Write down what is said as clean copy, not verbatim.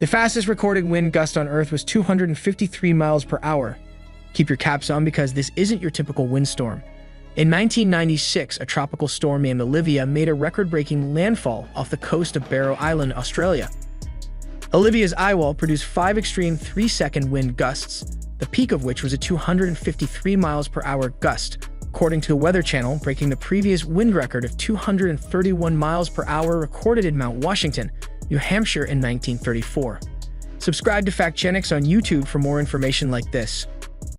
The fastest recorded wind gust on Earth was 253 miles per hour. Keep your caps on because this isn't your typical windstorm. In 1996, a tropical storm named Olivia made a record-breaking landfall off the coast of Barrow Island, Australia. Olivia's eyewall produced 5 extreme 3-second wind gusts, the peak of which was a 253 miles per hour gust, according to the Weather Channel, breaking the previous wind record of 231 miles per hour recorded in Mount Washington, New Hampshire in 1934. Subscribe to FactGenics on YouTube for more information like this.